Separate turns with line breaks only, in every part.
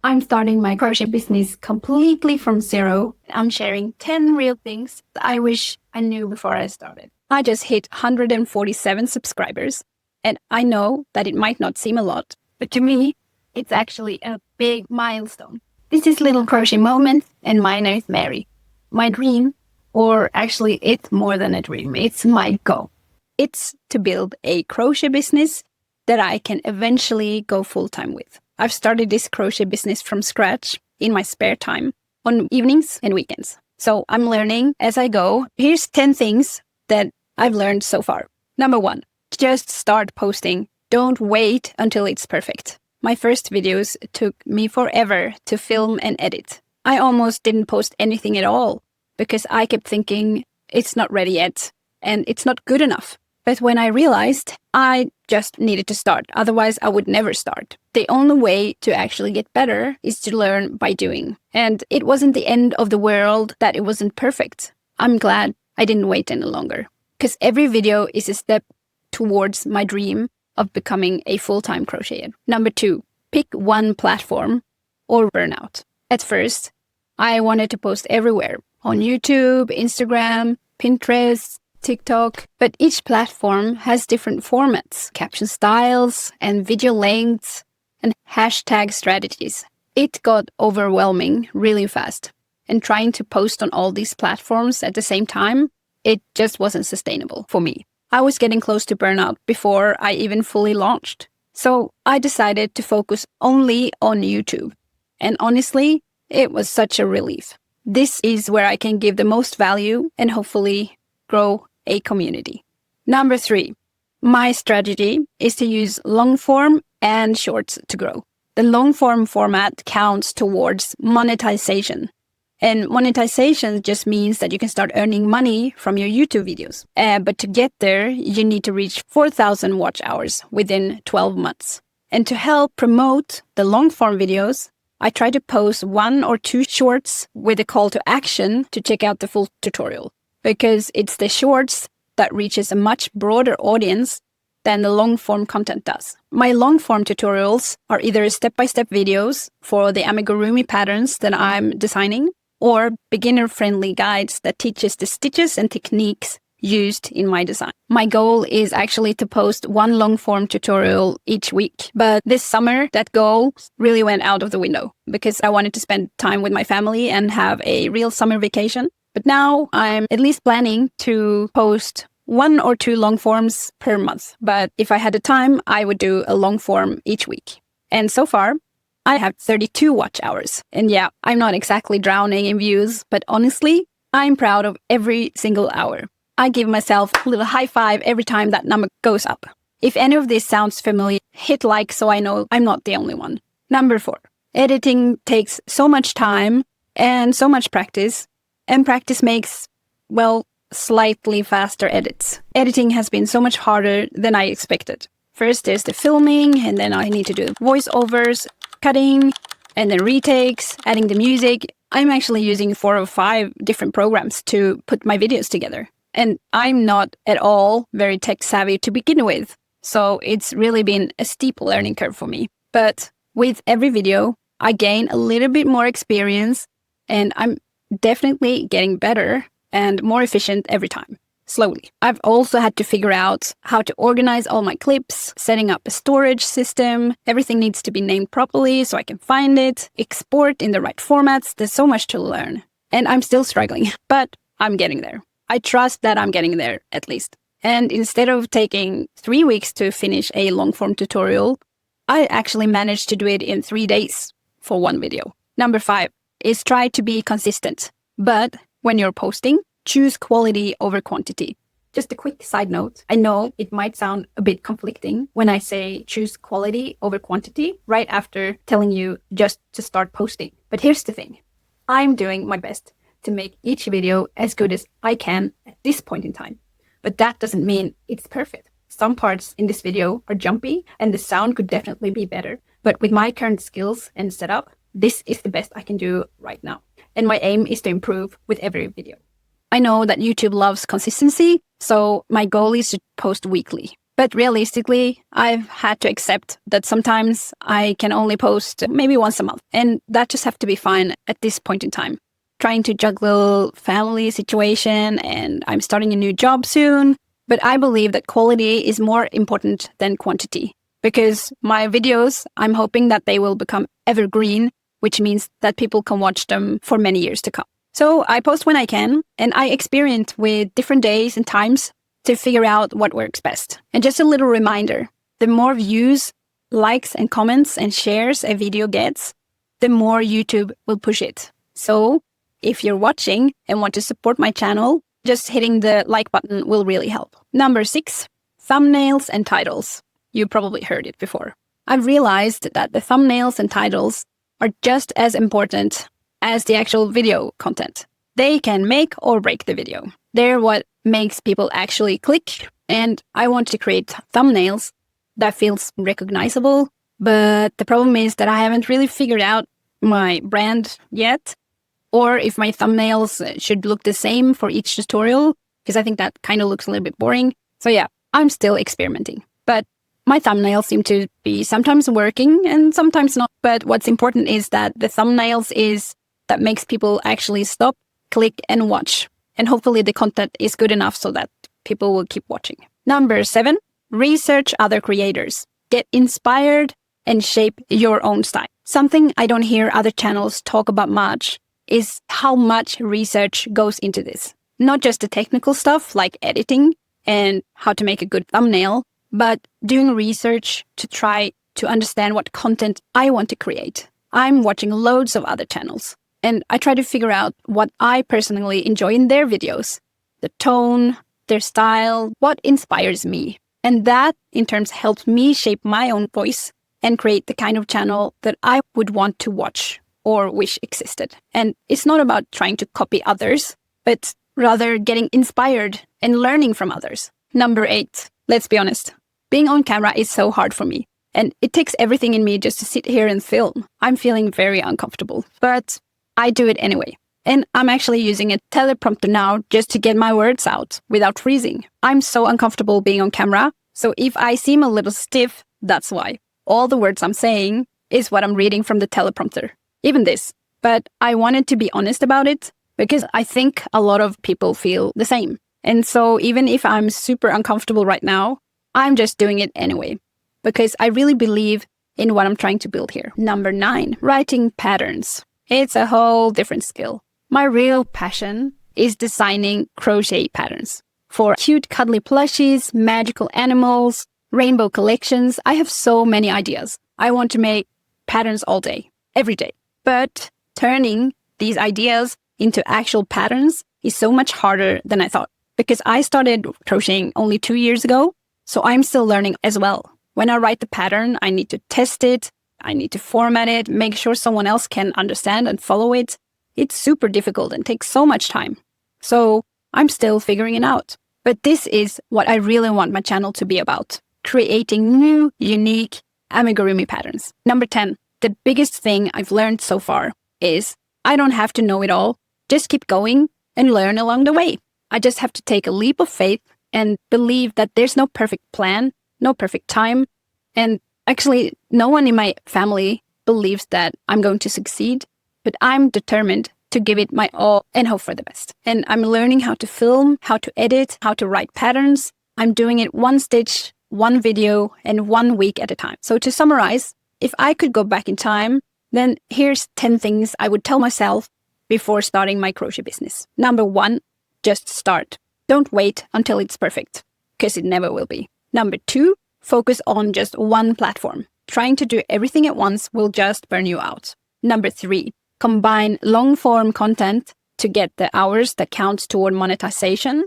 I'm starting my crochet business completely from zero. I'm sharing 10 real things that I wish I knew before I started. I just hit 147 subscribers, and I know that it might not seem a lot, but to me, it's actually a big milestone. This is Little Crochet Moment, and my name is Mary. My dream, or actually it's more than a dream, it's my goal. It's to build a crochet business that I can eventually go full-time with. I've started this crochet business from scratch in my spare time on evenings and weekends. So I'm learning as I go. Here's 10 things that I've learned so far. Number 1, just start posting. Don't wait until it's perfect. My first videos took me forever to film and edit. I almost didn't post anything at all because I kept thinking it's not ready yet and it's not good enough. But when I realized I just needed to start, otherwise I would never start. The only way to actually get better is to learn by doing. And it wasn't the end of the world that it wasn't perfect. I'm glad I didn't wait any longer, because every video is a step towards my dream of becoming a full-time crocheter. Number 2, pick one platform or burnout. At first, I wanted to post everywhere, on YouTube, Instagram, Pinterest, TikTok, but each platform has different formats, caption styles, and video lengths, and hashtag strategies. It got overwhelming really fast, and trying to post on all these platforms at the same time, it just wasn't sustainable for me. I was getting close to burnout before I even fully launched. So I decided to focus only on YouTube. And honestly, it was such a relief. This is where I can give the most value and hopefully grow a community. Number 3, my strategy is to use long form and shorts to grow. The long form format counts towards monetization. And monetization just means that you can start earning money from your YouTube videos. But to get there, you need to reach 4,000 watch hours within 12 months. And to help promote the long form videos, I try to post 1 or 2 shorts with a call to action to check out the full tutorial, because it's the shorts that reaches a much broader audience than the long-form content does. My long-form tutorials are either step-by-step videos for the Amigurumi patterns that I'm designing, or beginner-friendly guides that teaches the stitches and techniques used in my design. My goal is actually to post 1 long-form tutorial each week, but this summer that goal really went out of the window because I wanted to spend time with my family and have a real summer vacation. But now I'm at least planning to post 1 or 2 long forms per month. But if I had the time, I would do a long form each week. And so far, I have 32 watch hours. And yeah, I'm not exactly drowning in views, but honestly, I'm proud of every single hour. I give myself a little high five every time that number goes up. If any of this sounds familiar, hit like so I know I'm not the only one. Number 4, editing takes so much time and so much practice. And practice makes, well, slightly faster edits. Editing has been so much harder than I expected. First there's the filming, and then I need to do voiceovers, cutting, and then retakes, adding the music. I'm actually using 4 or 5 different programs to put my videos together. And I'm not at all very tech savvy to begin with. So it's really been a steep learning curve for me. But with every video, I gain a little bit more experience, and I'm definitely getting better and more efficient every time, slowly. I've also had to figure out how to organize all my clips, setting up a storage system. Everything needs to be named properly so I can find it, export in the right formats. There's so much to learn. And I'm still struggling, but I'm getting there. I trust that I'm getting there, at least. And instead of taking 3 weeks to finish a long-form tutorial, I actually managed to do it in 3 days for 1 video. Number 5. Is try to be consistent. But when you're posting, choose quality over quantity. Just a quick side note. I know it might sound a bit conflicting when I say choose quality over quantity right after telling you just to start posting. But here's the thing. I'm doing my best to make each video as good as I can at this point in time. But that doesn't mean it's perfect. Some parts in this video are jumpy and the sound could definitely be better. But with my current skills and setup, this is the best I can do right now. And my aim is to improve with every video. I know that YouTube loves consistency, so my goal is to post weekly. But realistically, I've had to accept that sometimes I can only post maybe once a month. And that just have to be fine at this point in time. Trying to juggle family situation, and I'm starting a new job soon. But I believe that quality is more important than quantity. Because my videos, I'm hoping that they will become evergreen, which means that people can watch them for many years to come. So I post when I can, and I experiment with different days and times to figure out what works best. And just a little reminder, the more views, likes and comments and shares a video gets, the more YouTube will push it. So if you're watching and want to support my channel, just hitting the like button will really help. Number 6, thumbnails and titles. You probably heard it before. I've realized that the thumbnails and titles are just as important as the actual video content. They can make or break the video. They're what makes people actually click, and I want to create thumbnails that feels recognizable, but the problem is that I haven't really figured out my brand yet, or if my thumbnails should look the same for each tutorial, because I think that kind of looks a little bit boring. So yeah, I'm still experimenting, but my thumbnails seem to be sometimes working and sometimes not. But what's important is that the thumbnails is that makes people actually stop, click and watch. And hopefully the content is good enough so that people will keep watching. Number 7, research other creators. Get inspired and shape your own style. Something I don't hear other channels talk about much is how much research goes into this. Not just the technical stuff like editing and how to make a good thumbnail, but doing research to try to understand what content I want to create. I'm watching loads of other channels, and I try to figure out what I personally enjoy in their videos, the tone, their style, what inspires me. And that, in turn, helps me shape my own voice and create the kind of channel that I would want to watch or wish existed. And it's not about trying to copy others, but rather getting inspired and learning from others. Number 8, let's be honest. Being on camera is so hard for me, and it takes everything in me just to sit here and film. I'm feeling very uncomfortable, but I do it anyway. And I'm actually using a teleprompter now just to get my words out without freezing. I'm so uncomfortable being on camera, so if I seem a little stiff, that's why. All the words I'm saying is what I'm reading from the teleprompter, even this. But I wanted to be honest about it because I think a lot of people feel the same. And so even if I'm super uncomfortable right now, I'm just doing it anyway, because I really believe in what I'm trying to build here. Number 9, writing patterns. It's a whole different skill. My real passion is designing crochet patterns for cute cuddly plushies, magical animals, rainbow collections. I have so many ideas. I want to make patterns all day, every day. But turning these ideas into actual patterns is so much harder than I thought, because I started crocheting only 2 years ago. So I'm still learning as well. When I write the pattern, I need to test it. I need to format it, make sure someone else can understand and follow it. It's super difficult and takes so much time. So I'm still figuring it out. But this is what I really want my channel to be about. Creating new, unique amigurumi patterns. Number 10, the biggest thing I've learned so far is I don't have to know it all. Just keep going and learn along the way. I just have to take a leap of faith and believe that there's no perfect plan, no perfect time. And actually, no one in my family believes that I'm going to succeed, but I'm determined to give it my all and hope for the best. And I'm learning how to film, how to edit, how to write patterns. I'm doing it one stitch, one video, and 1 week at a time. So to summarize, if I could go back in time, then here's 10 things I would tell myself before starting my crochet business. Number 1, just start. Don't wait until it's perfect, because it never will be. Number 2, focus on just one platform. Trying to do everything at once will just burn you out. Number 3, combine long-form content to get the hours that counts toward monetization,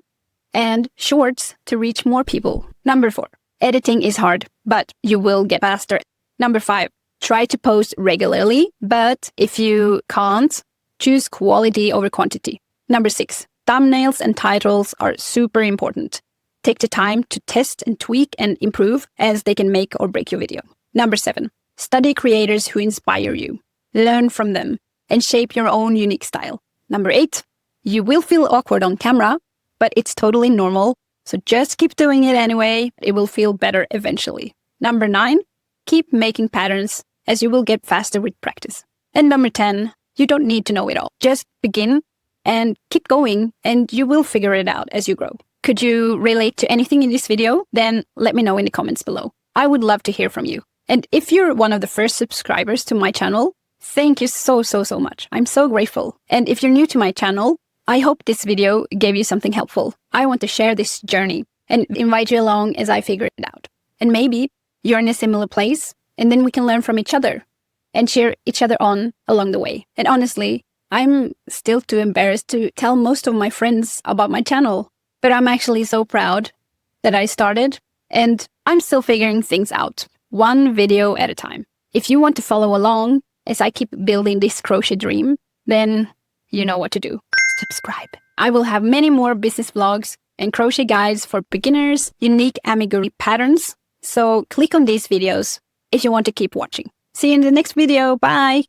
and shorts to reach more people. Number 4, editing is hard, but you will get faster. Number 5, try to post regularly, but if you can't, choose quality over quantity. Number 6, thumbnails and titles are super important. Take the time to test and tweak and improve, as they can make or break your video. Number 7, study creators who inspire you. Learn from them and shape your own unique style. Number 8, you will feel awkward on camera, but it's totally normal So just keep doing it anyway. It will feel better eventually. Number 9, keep making patterns as you will get faster with practice. And number 10, you don't need to know it all. Just begin and keep going and you will figure it out as you grow. Could you relate to anything in this video? Then let me know in the comments below. I would love to hear from you. And if you're one of the first subscribers to my channel, thank you so much. I'm so grateful. And if you're new to my channel, I hope this video gave you something helpful. I want to share this journey and invite you along as I figure it out. And maybe you're in a similar place, and then we can learn from each other and cheer each other on along the way. And honestly, I'm still too embarrassed to tell most of my friends about my channel, but I'm actually so proud that I started, and I'm still figuring things out, one video at a time. If you want to follow along as I keep building this crochet dream, then you know what to do. Subscribe. I will have many more business vlogs and crochet guides for beginners, unique amigurumi patterns. So click on these videos if you want to keep watching. See you in the next video. Bye!